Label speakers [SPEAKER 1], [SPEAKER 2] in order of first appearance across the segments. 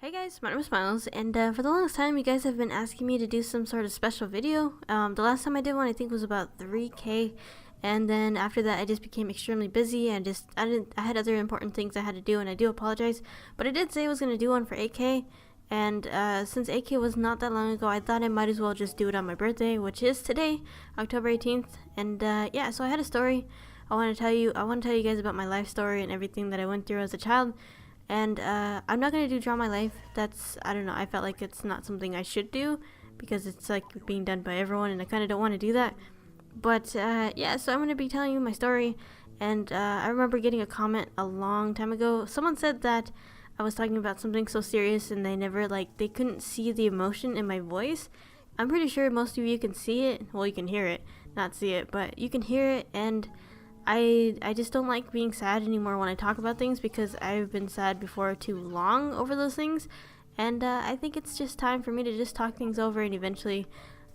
[SPEAKER 1] Hey guys, my name is Miles, and for the longest time you guys have been asking me to do some sort of special video. The last time I did one I think was about 3K, and then after that I just became extremely busy and I had other important things I had to do, and I do apologize. But I did say I was going to do one for 8K, and since 8K was not that long ago, I thought I might as well just do it on my birthday, which is today, October 18th. And yeah, so I had a story I want to tell you. I want to tell you guys about my life story and everything that I went through as a child. And I'm not going to do Draw My Life. I don't know, I felt like it's not something I should do because it's like being done by everyone, and I kind of don't want to do that. But yeah, so I'm going to be telling you my story. And I remember getting a comment a long time ago. Someone said that I was talking about something so serious and they couldn't see the emotion in my voice. I'm pretty sure most of you can see it. Well, you can hear it, not see it, but you can hear it. And I just don't like being sad anymore when I talk about things, because I've been sad before too long over those things. And I think it's just time for me to just talk things over, and eventually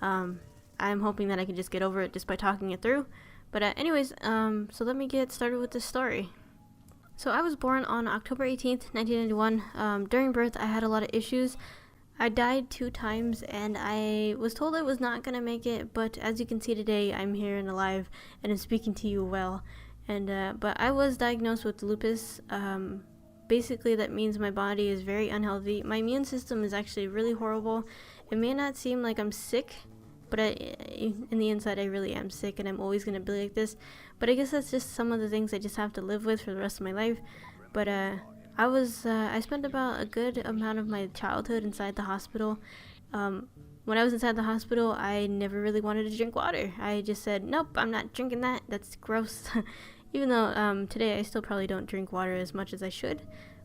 [SPEAKER 1] I'm hoping that I can just get over it just by talking it through. But anyways, so let me get started with this story. So I was born on October 18th, 1991. During birth I had a lot of issues. I died 2 times, and I was told I was not going to make it, but as you can see today, I'm here and alive, and I'm speaking to you well. And but I was diagnosed with lupus. Basically, that means my body is very unhealthy. My immune system is actually really horrible. It may not seem like I'm sick, but in the inside, I really am sick, and I'm always going to be like this. But I guess that's just some of the things I just have to live with for the rest of my life. But I spent about a good amount of my childhood inside the hospital. When I was inside the hospital, I never really wanted to drink water. I just said, nope, I'm not drinking that. That's gross. Even though today I still probably don't drink water as much as I should.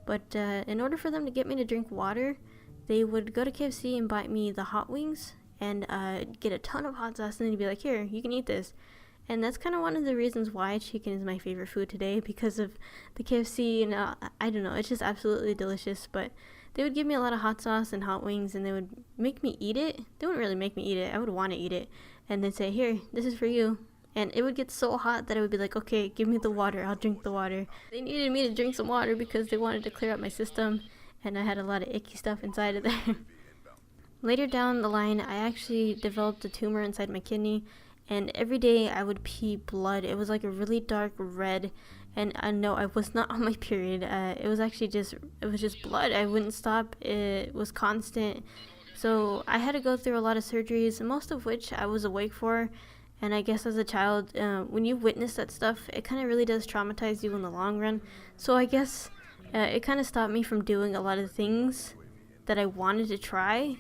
[SPEAKER 1] But in order for them to get me to drink water, they would go to KFC and buy me the hot wings and get a ton of hot sauce, and then they'd be like, here, you can eat this. And that's kind of one of the reasons why chicken is my favorite food today, because of the KFC, and I don't know, it's just absolutely delicious. But they would give me a lot of hot sauce and hot wings, and they would make me eat it. They wouldn't really make me eat it. I would want to eat it. And they'd say, here, this is for you. And it would get so hot that I would be like, okay, give me the water. I'll drink the water. They needed me to drink some water because they wanted to clear out my system, and I had a lot of icky stuff inside of there. Later down the line, I actually developed a tumor inside my kidney. And every day I would pee blood. It was like a really dark red. And no, I was not on my period. It was just blood. I wouldn't stop. It was constant. So I had to go through a lot of surgeries, most of which I was awake for. And I guess as a child, when you witness that stuff, it kind of really does traumatize you in the long run. So I guess it kind of stopped me from doing a lot of things that I wanted to try,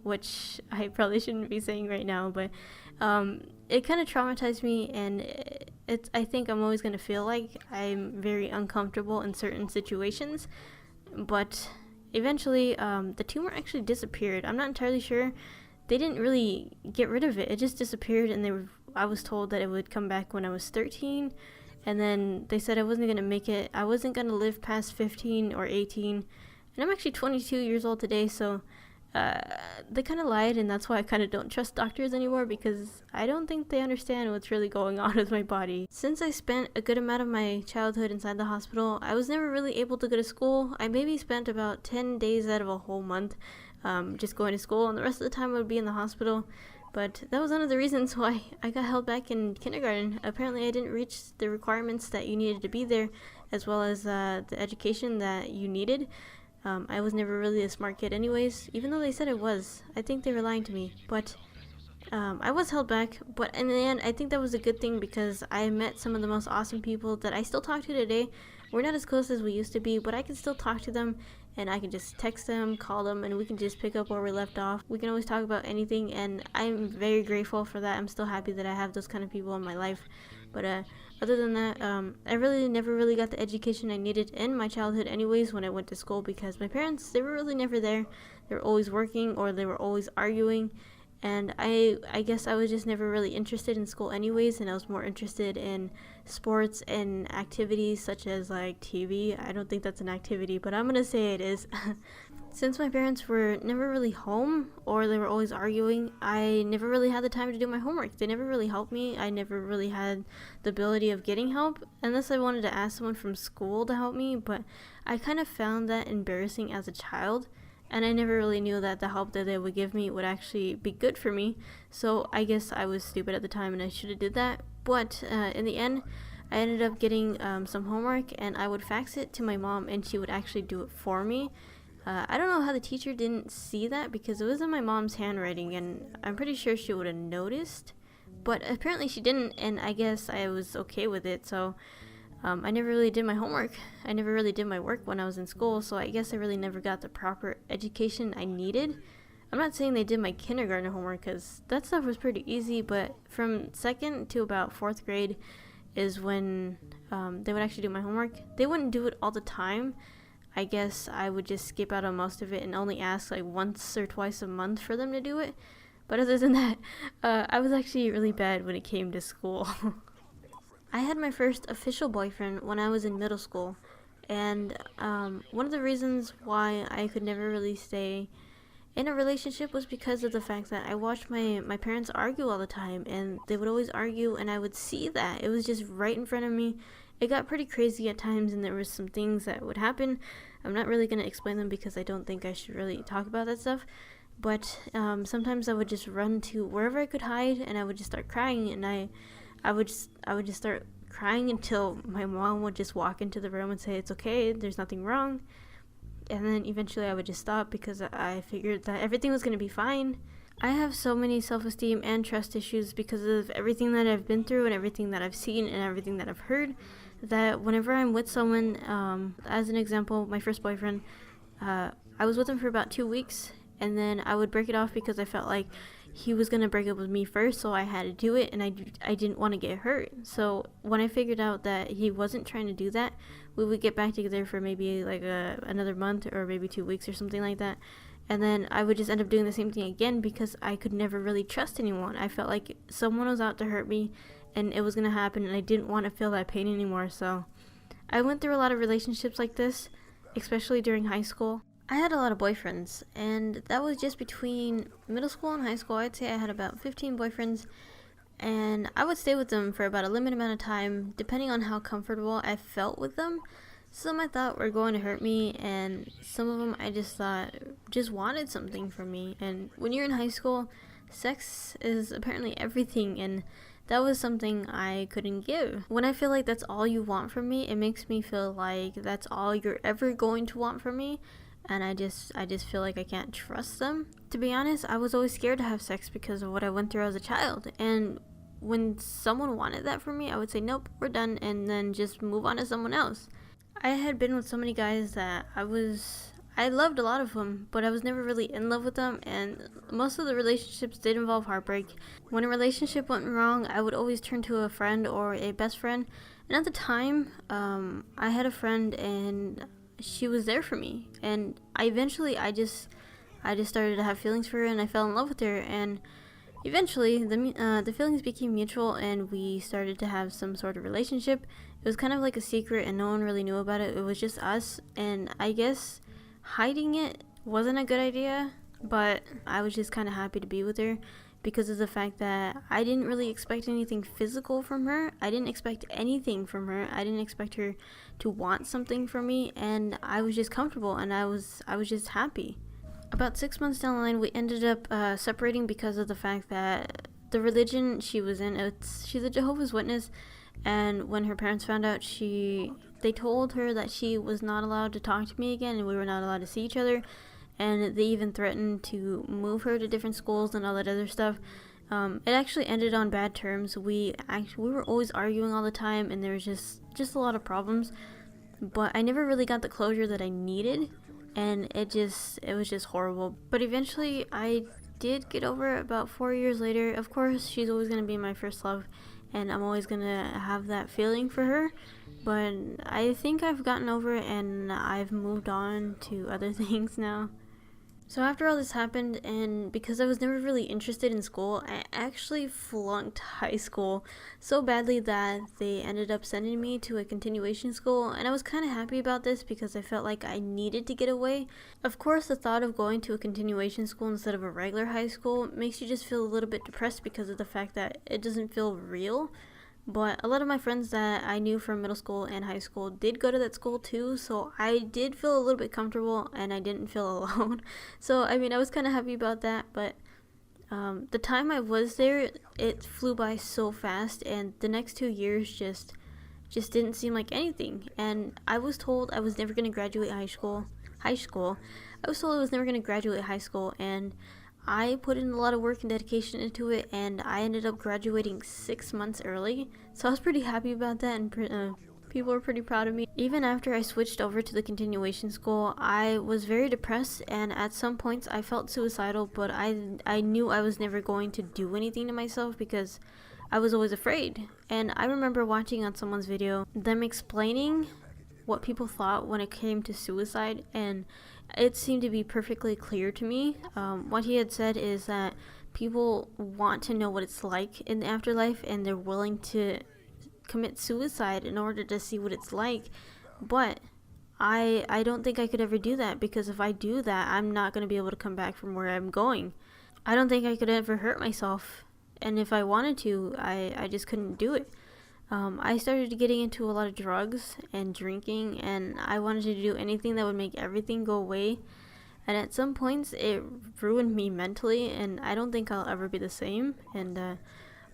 [SPEAKER 1] which I probably shouldn't be saying right now, but it kind of traumatized me, and I think I'm always going to feel like I'm very uncomfortable in certain situations. But eventually the tumor actually disappeared. I'm not entirely sure. They didn't really get rid of it. It just disappeared, and I was told that it would come back when I was 13, and then they said I wasn't going to make it. I wasn't going to live past 15 or 18, and I'm actually 22 years old today, so they kind of lied, and that's why I kind of don't trust doctors anymore, because I don't think they understand what's really going on with my body. Since I spent a good amount of my childhood inside the hospital, I was never really able to go to school. I maybe spent about 10 days out of a whole month just going to school, and the rest of the time I would be in the hospital. But that was one of the reasons why I got held back in kindergarten. Apparently I didn't reach the requirements that you needed to be there, as well as the education that you needed. I was never really a smart kid anyways, even though they said I was. I think they were lying to me, but I was held back. But in the end, I think that was a good thing, because I met some of the most awesome people that I still talk to today. We're not as close as we used to be, but I can still talk to them, and I can just text them, call them, and we can just pick up where we left off. We can always talk about anything, and I'm very grateful for that. I'm still happy that I have those kind of people in my life. But other than that, I really never really got the education I needed in my childhood anyways when I went to school, because my parents, they were really never there. They were always working, or they were always arguing. And I guess I was just never really interested in school anyways, and I was more interested in sports and activities such as like TV. I don't think that's an activity, but I'm gonna say it is. Since my parents were never really home, or they were always arguing, I never really had the time to do my homework. They never really helped me. I never really had the ability of getting help, unless I wanted to ask someone from school to help me, but I kind of found that embarrassing as a child. and I never really knew that the help that they would give me would actually be good for me. So I guess I was stupid at the time and I should have did that. But in the end, I ended up getting some homework, and I would fax it to my mom and she would actually do it for me. I don't know how the teacher didn't see that, because it was in my mom's handwriting and I'm pretty sure she would have noticed, but apparently she didn't, and I guess I was okay with it. So I never really did my homework. I never really did my work when I was in school, so I guess I really never got the proper education I needed. I'm not saying they did my kindergarten homework, because that stuff was pretty easy, but from 2nd to about 4th grade is when they would actually do my homework. They wouldn't do it all the time. I guess I would just skip out on most of it and only ask like once or twice a month for them to do it. But other than that, I was actually really bad when it came to school. I had my first official boyfriend when I was in middle school, and one of the reasons why I could never really stay in a relationship was because of the fact that I watched my parents argue all the time, and they would always argue and I would see that. It was just right in front of me. It got pretty crazy at times, and there was some things that would happen. I'm not really going to explain them because I don't think I should really talk about that stuff. But sometimes I would just run to wherever I could hide, and I would just start crying, and I would just start crying until my mom would just walk into the room and say, "It's okay, there's nothing wrong." And then eventually I would just stop because I figured that everything was going to be fine. I have so many self-esteem and trust issues because of everything that I've been through and everything that I've seen and everything that I've heard, that whenever I'm with someone, as an example, my first boyfriend, I was with him for about 2 weeks, and then I would break it off because I felt like he was going to break up with me first, so I had to do it, and I didn't want to get hurt. So when I figured out that he wasn't trying to do that, we would get back together for maybe like another month or maybe 2 weeks or something like that. And then I would just end up doing the same thing again because I could never really trust anyone. I felt like someone was out to hurt me and it was going to happen, and I didn't want to feel that pain anymore. So I went through a lot of relationships like this, especially during high school. I had a lot of boyfriends, and that was just between middle school and high school. I'd say I had about 15 boyfriends, and I would stay with them for about a limited amount of time, depending on how comfortable I felt with them. Some I thought were going to hurt me, and some of them I just thought just wanted something from me. And when you're in high school, sex is apparently everything, and that was something I couldn't give. When I feel like that's all you want from me, it makes me feel like that's all you're ever going to want from me. And I just feel like I can't trust them. To be honest, I was always scared to have sex because of what I went through as a child. And when someone wanted that from me, I would say, nope, we're done, and then just move on to someone else. I had been with so many guys that I loved a lot of them, but I was never really in love with them, and most of the relationships did involve heartbreak. When a relationship went wrong, I would always turn to a friend or a best friend. And at the time, I had a friend, and she was there for me, and I just started to have feelings for her, and I fell in love with her, and eventually the feelings became mutual, and we started to have some sort of relationship. It was kind of like a secret, and no one really knew about it. It was just us, and I guess hiding it wasn't a good idea, but I was just kind of happy to be with her because of the fact that I didn't really expect anything physical from her. I didn't expect anything from her. I didn't expect her to want something from me, and I was just comfortable, and I was just happy. About 6 months down the line, we ended up separating because of the fact that the religion she was in, she's a Jehovah's Witness, and when her parents found out, they told her that she was not allowed to talk to me again, and we were not allowed to see each other. And they even threatened to move her to different schools and all that other stuff. It actually ended on bad terms. We were always arguing all the time, and there was just a lot of problems. But I never really got the closure that I needed, and it was just horrible. But eventually, I did get over it about 4 years later. Of course, she's always gonna be my first love, and I'm always gonna have that feeling for her. But I think I've gotten over it, and I've moved on to other things now. So after all this happened, and because I was never really interested in school, I actually flunked high school so badly that they ended up sending me to a continuation school, and I was kind of happy about this because I felt like I needed to get away. Of course, the thought of going to a continuation school instead of a regular high school makes you just feel a little bit depressed because of the fact that it doesn't feel real. But a lot of my friends that I knew from middle school and high school did go to that school too, so I did feel a little bit comfortable and I didn't feel alone. So I mean, I was kind of happy about that. But the time I was there, it flew by so fast, and the next 2 years just didn't seem like anything. And I was told I was never going to graduate high school. I was told I was never going to graduate high school, and I put in a lot of work and dedication into it, and I ended up graduating 6 months early. So I was pretty happy about that, and people were pretty proud of me. Even after I switched over to the continuation school, I was very depressed, and at some points I felt suicidal, but I knew I was never going to do anything to myself because I was always afraid. And I remember watching on someone's video them explaining what people thought when it came to suicide, and it seemed to be perfectly clear to me. What he had said is that people want to know what it's like in the afterlife, and they're willing to commit suicide in order to see what it's like. But I don't think I could ever do that, because if I do that, I'm not going to be able to come back from where I'm going. I don't think I could ever hurt myself, and if I wanted to, I just couldn't do it. I started getting into a lot of drugs and drinking, and I wanted to do anything that would make everything go away. And at some points, it ruined me mentally, and I don't think I'll ever be the same. And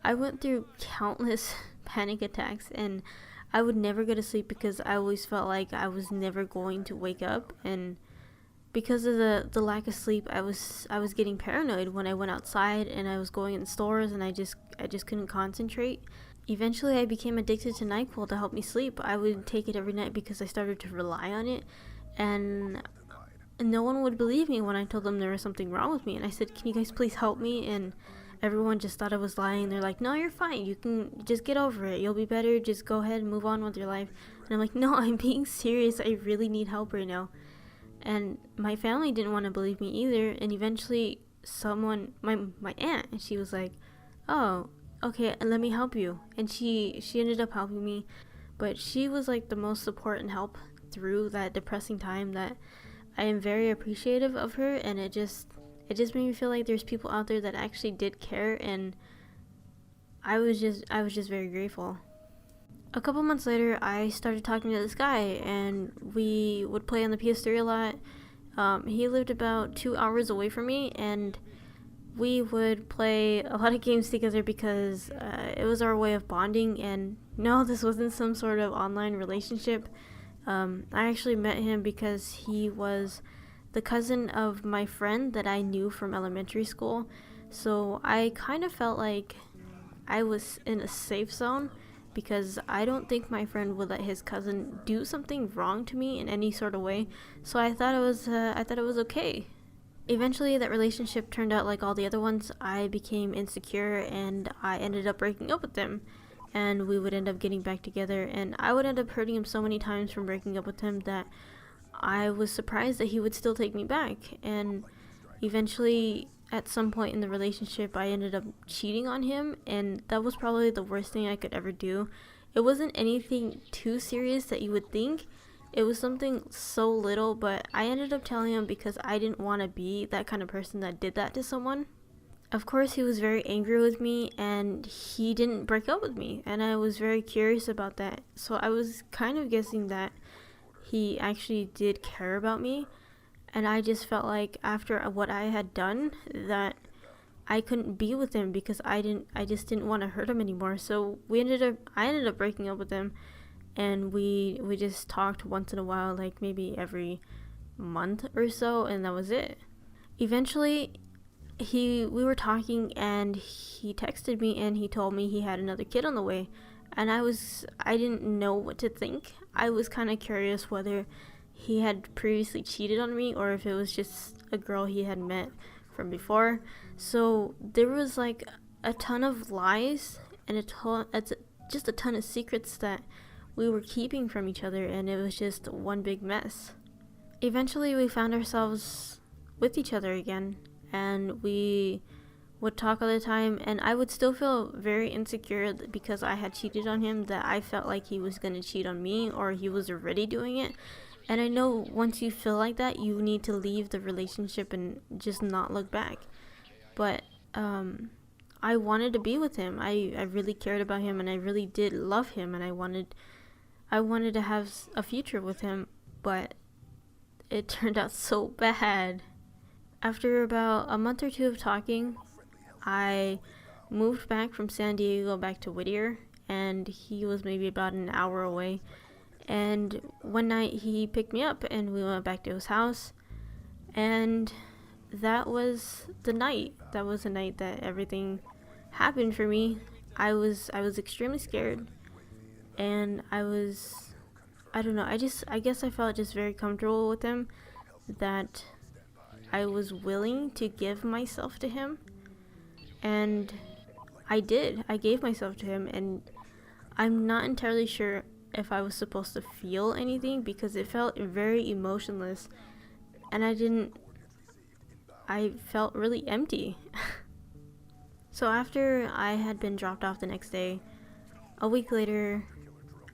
[SPEAKER 1] I went through countless panic attacks, and I would never go to sleep because I always felt like I was never going to wake up. And because of the lack of sleep, I was getting paranoid when I went outside and I was going in stores, and I just couldn't concentrate. Eventually, I became addicted to NyQuil to help me sleep. I would take it every night because I started to rely on it, and no one would believe me when I told them there was something wrong with me. And I said, "Can you guys please help me?" And everyone just thought I was lying. They're like, "No, you're fine. You can just get over it. You'll be better. Just go ahead and move on with your life." And I'm like, "No, I'm being serious. I really need help right now." And my family didn't want to believe me either. And eventually, my aunt, and she was like, "Oh, okay, let me help you." And she ended up helping me, but she was like the most support and help through that depressing time, that I am very appreciative of her. And it just made me feel like there's people out there that actually did care, and I was just very grateful. A couple months later, I started talking to this guy, and we would play on the PS3 a lot. He lived about 2 hours away from me, and we would play a lot of games together because it was our way of bonding. And no, this wasn't some sort of online relationship. I actually met him because he was the cousin of my friend that I knew from elementary school. So I kind of felt like I was in a safe zone, because I don't think my friend would let his cousin do something wrong to me in any sort of way. So I thought it was okay. Eventually, that relationship turned out like all the other ones. I became insecure, and I ended up breaking up with him, and we would end up getting back together, and I would end up hurting him so many times from breaking up with him that I was surprised that he would still take me back. And eventually, at some point in the relationship, I ended up cheating on him, and that was probably the worst thing I could ever do. It wasn't anything too serious that you would think. It was something so little, but I ended up telling him because I didn't want to be that kind of person that did that to someone. Of course, he was very angry with me, and he didn't break up with me, and I was very curious about that. So I was kind of guessing that he actually did care about me, and I just felt like after what I had done that I couldn't be with him because I just didn't want to hurt him anymore. So I ended up breaking up with him, and we just talked once in a while, like maybe every month or so, and that was it. Eventually, we were talking, and he texted me, and he told me he had another kid on the way, and I didn't know what to think. I was kind of curious whether he had previously cheated on me or if it was just a girl he had met from before. So there was like a ton of lies and just a ton of secrets that we were keeping from each other, and it was just one big mess. Eventually, we found ourselves with each other again, and we would talk all the time, and I would still feel very insecure because I had cheated on him, that I felt like he was going to cheat on me or he was already doing it. And I know once you feel like that, you need to leave the relationship and just not look back. But I wanted to be with him. I really cared about him, and I really did love him, and I wanted to have a future with him, but it turned out so bad. After about a month or two of talking, I moved back from San Diego back to Whittier, and he was maybe about an hour away. And one night he picked me up and we went back to his house, and that was the night. That was the night that everything happened for me. I was extremely scared, and I don't know, I guess I felt just very comfortable with him, that I was willing to give myself to him, and I did. I gave myself to him, and I'm not entirely sure if I was supposed to feel anything because it felt very emotionless, and I felt really empty. So after I had been dropped off the next day, a week later,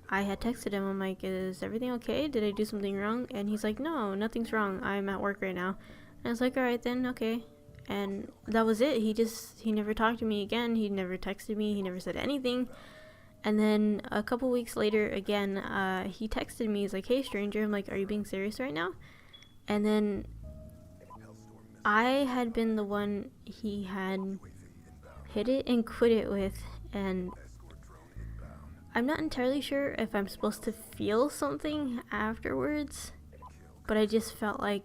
[SPEAKER 1] I had texted him. I'm like, is everything okay? Did I do something wrong? And he's like, no, nothing's wrong. I'm at work right now. And I was like, all right then, okay. And that was it. He never talked to me again. He never texted me. He never said anything. And then a couple weeks later, again, he texted me. He's like, hey, stranger. I'm like, are you being serious right now? And then I had been the one he had hit it and quit it with, and I'm not entirely sure if I'm supposed to feel something afterwards, but I just felt like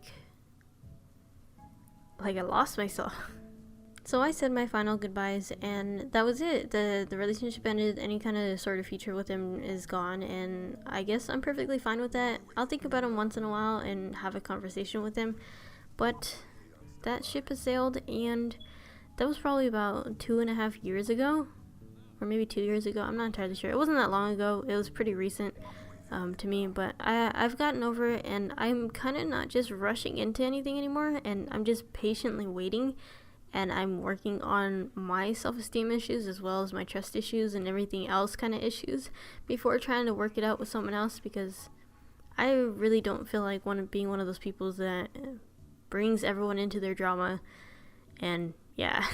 [SPEAKER 1] I lost myself. So I said my final goodbyes, and that was it. The relationship ended. Any kind of sort of future with him is gone, and I guess I'm perfectly fine with that. I'll think about him once in a while and have a conversation with him, but that ship has sailed, and that was probably about 2.5 years ago, or maybe 2 years ago. I'm not entirely sure. It wasn't that long ago. It was pretty recent to me, but I've gotten over it, and I'm kind of not just rushing into anything anymore, and I'm just patiently waiting, and I'm working on my self-esteem issues as well as my trust issues and everything else kind of issues before trying to work it out with someone else, because I really don't feel like being one of those people that brings everyone into their drama, and yeah.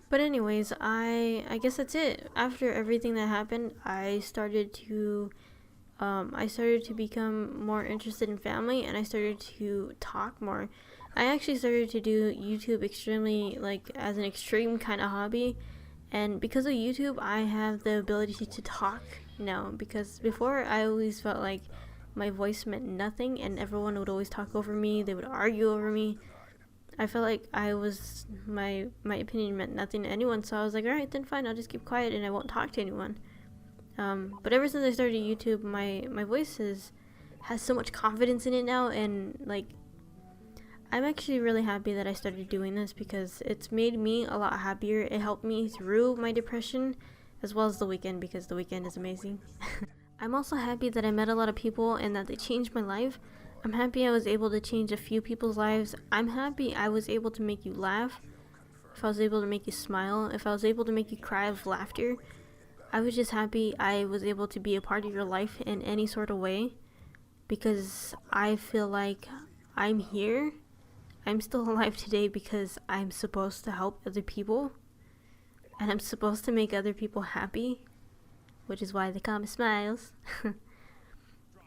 [SPEAKER 1] But anyways, I guess that's it. After everything that happened, I started to become more interested in family, and I started to talk more. I actually started to do YouTube extremely, as an extreme kind of hobby, and because of YouTube, I have the ability to talk now, because before I always felt like my voice meant nothing, and everyone would always talk over me. They would argue over me. I felt like my opinion meant nothing to anyone, so I was like, alright, then fine, I'll just keep quiet and I won't talk to anyone. But ever since I started YouTube, my voice has so much confidence in it now, and I'm actually really happy that I started doing this, because it's made me a lot happier. It helped me through my depression, as well as the weekend, because the weekend is amazing. I'm also happy that I met a lot of people and that they changed my life. I'm happy I was able to change a few people's lives. I'm happy I was able to make you laugh. If I was able to make you smile, if I was able to make you cry with laughter, I was just happy I was able to be a part of your life in any sort of way, because I feel like I'm here. I'm still alive today because I'm supposed to help other people, and I'm supposed to make other people happy, which is why they call me Smiles.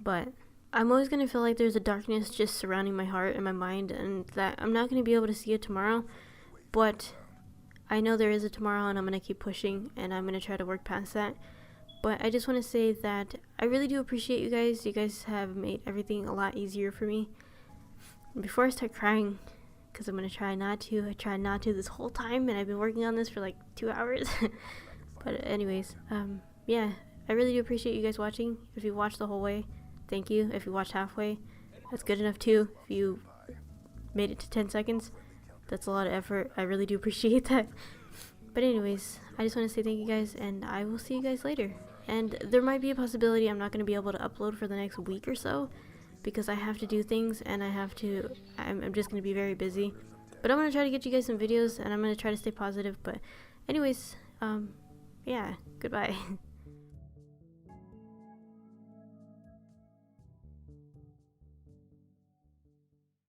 [SPEAKER 1] But I'm always going to feel like there's a darkness just surrounding my heart and my mind, and that I'm not going to be able to see it tomorrow, but I know there is a tomorrow, and I'm going to keep pushing, and I'm going to try to work past that. But I just want to say that I really do appreciate you guys. You guys have made everything a lot easier for me. And before I start crying, because I'm going to try not to, I tried not to this whole time, and I've been working on this for 2 hours. But anyways, yeah, I really do appreciate you guys watching. If you watched the whole way, thank you. If you watched halfway, that's good enough too. If you made it to 10 seconds, that's a lot of effort. I really do appreciate that. But anyways, I just want to say thank you guys, and I will see you guys later. And there might be a possibility I'm not going to be able to upload for the next week or so, because I have to do things, and I'm just going to be very busy. But I'm going to try to get you guys some videos, and I'm going to try to stay positive. But anyways, yeah, goodbye.